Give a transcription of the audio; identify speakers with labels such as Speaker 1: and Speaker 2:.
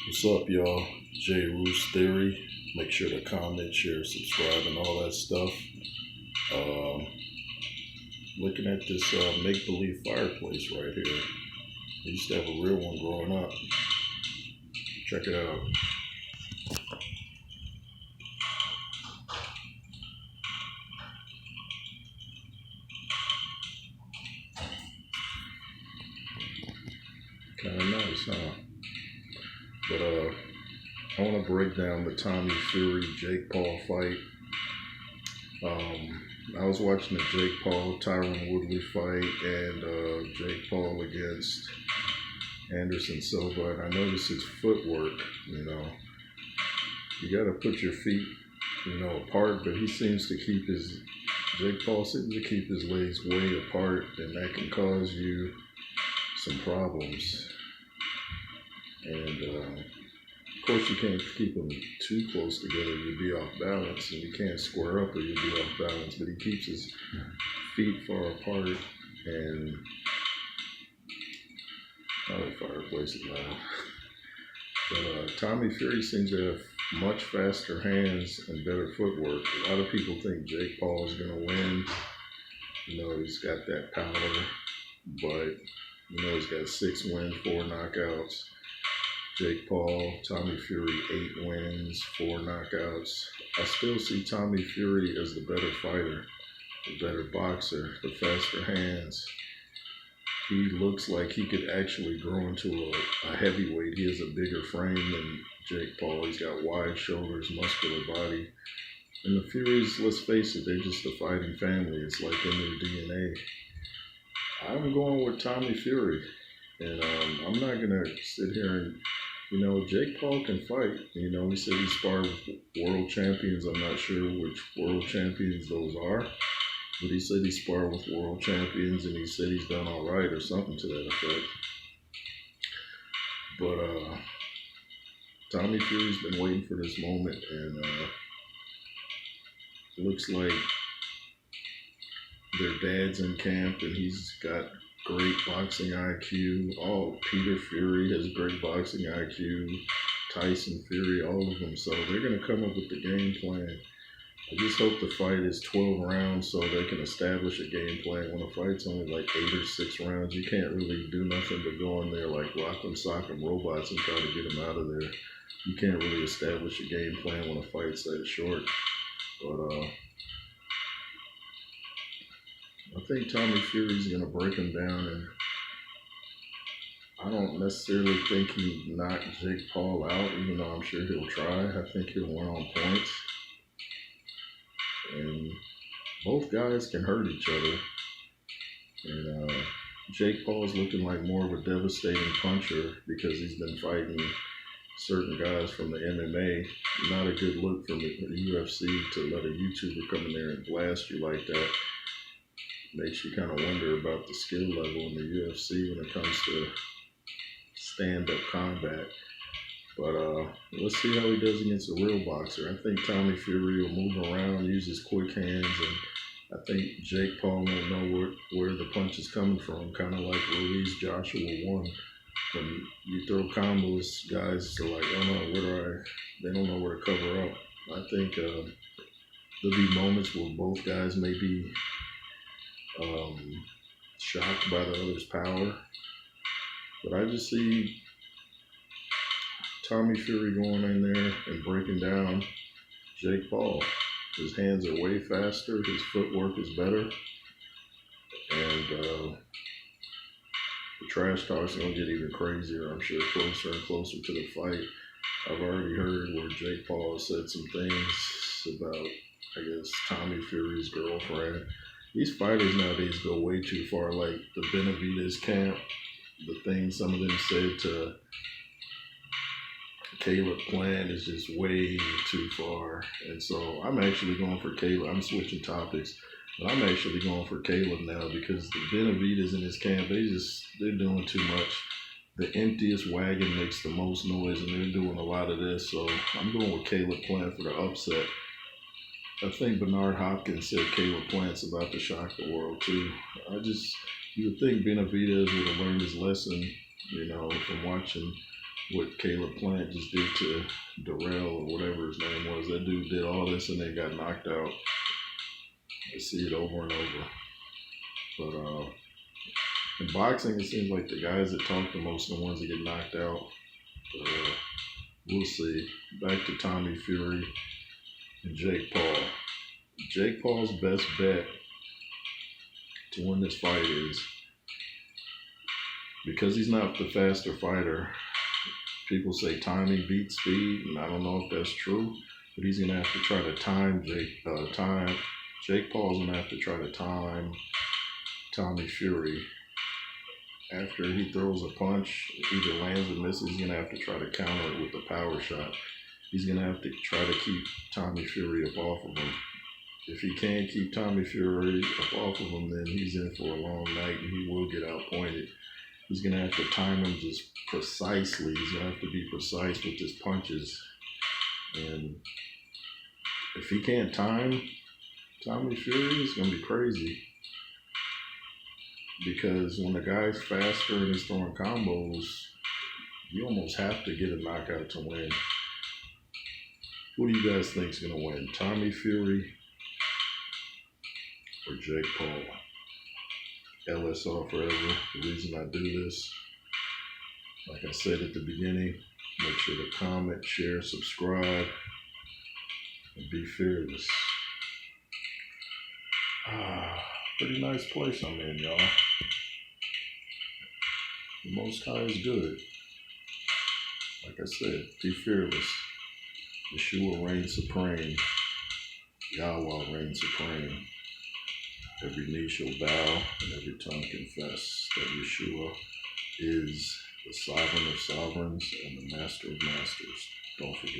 Speaker 1: What's up, y'all? J. Roos Theory. Make sure to comment, share, subscribe, and all that stuff. Um, Looking at this make-believe fireplace right here. I used to have a real one growing up. Check it out. Kind of nice, huh? But I want to break down the Tommy Fury Jake Paul fight. I was watching the Jake Paul Tyron Woodley fight and Jake Paul against Anderson Silva, and I noticed his footwork. You got to put your feet, apart, but Jake Paul seems to keep his legs way apart, and that can cause you some problems. And of course, you can't keep them too close together, you'll be off balance, and you can't square up or you'll be off balance. But he keeps his feet far apart, and the fireplace is loud. But Tommy Fury seems to have much faster hands and better footwork. A lot of people think Jake Paul is going to win. He's got that power, but he's got 6 wins, 4 knockouts. Jake Paul, Tommy Fury, 8 wins, 4 knockouts. I still see Tommy Fury as the better fighter, the better boxer, the faster hands. He looks like he could actually grow into a heavyweight. He has a bigger frame than Jake Paul. He's got wide shoulders, muscular body. And the Furies, let's face it, they're just a fighting family. It's like in their DNA. I'm going with Tommy Fury. And I'm not going to sit here and, Jake Paul can fight. He said he sparred with world champions. I'm not sure which world champions those are. But he said he sparred with world champions, and he said he's done all right or something to that effect. But Tommy Fury's been waiting for this moment, and it looks like their dad's in camp, and he's got great boxing IQ. Peter Fury has great boxing IQ. Tyson Fury, all of them. So they're going to come up with the game plan. I just hope the fight is 12 rounds so they can establish a game plan. When a fight's only like 8 or 6 rounds, you can't really do nothing but go in there like rock 'em, sock 'em robots and try to get them out of there. You can't really establish a game plan when a fight's that short. But I think Tommy Fury's going to break him down, and I don't necessarily think he knocked Jake Paul out, even though I'm sure he'll try. I think he'll win on points. And both guys can hurt each other. And Jake Paul's looking like more of a devastating puncher because he's been fighting certain guys from the MMA. Not a good look from the UFC to let a YouTuber come in there and blast you like that. Makes you kind of wonder about the skill level in the UFC when it comes to stand-up combat. But let's see how he does against a real boxer. I think Tommy Fury will move around, use his quick hands, and I think Jake Paul won't know where the punch is coming from, kind of like Ruiz Joshua won. When you throw combos, guys are like, oh no, they don't know where to cover up. I think there'll be moments where both guys may be shocked by the other's power. But I just see Tommy Fury going in there and breaking down Jake Paul. His hands are way faster, his footwork is better, and the trash talk's gonna get even crazier, I'm sure, closer and closer to the fight. I've already heard where Jake Paul has said some things about, I guess, Tommy Fury's girlfriend. These fighters nowadays go way too far, like the Benavidez camp, the things some of them said to Caleb Plant is just way too far. And so I'm actually going for Caleb. I'm switching topics, but I'm actually going for Caleb now because the Benavidez in his camp, they're doing too much. The emptiest wagon makes the most noise, and they're doing a lot of this. So I'm going with Caleb Plant for the upset. I think Bernard Hopkins said Caleb Plant's about to shock the world too. You would think Benavidez would have learned his lesson, from watching what Caleb Plant just did to Darrell or whatever his name was. That dude did all this and then got knocked out. I see it over and over. But in boxing, it seems like the guys that talk the most are the ones that get knocked out. But we'll see. Back to Tommy Fury and Jake Paul. Jake Paul's best bet to win this fight is, because he's not the faster fighter, people say timing beats speed, and I don't know if that's true, but he's gonna have to try to time Jake Paul's gonna have to try to time Tommy Fury. After he throws a punch, either lands or misses, he's gonna have to try to counter it with a power shot. He's gonna have to try to keep Tommy Fury up off of him. If he can't keep Tommy Fury up off of him, then he's in for a long night and he will get outpointed. He's going to have to time him just precisely. He's going to have to be precise with his punches. And if he can't time Tommy Fury, it's going to be crazy. Because when the guy's faster and he's throwing combos, you almost have to get a knockout to win. Who do you guys think is going to win? Tommy Fury or Jake Paul? LSR forever. The reason I do this, like I said at the beginning, make sure to comment, share, subscribe, and be fearless. Pretty nice place I'm in, y'all. The Most High is good. Like I said, be fearless. Yeshua reigns supreme. Yahweh reigns supreme. Every knee shall bow and every tongue confess that Yeshua is the sovereign of sovereigns and the master of masters. Don't forget.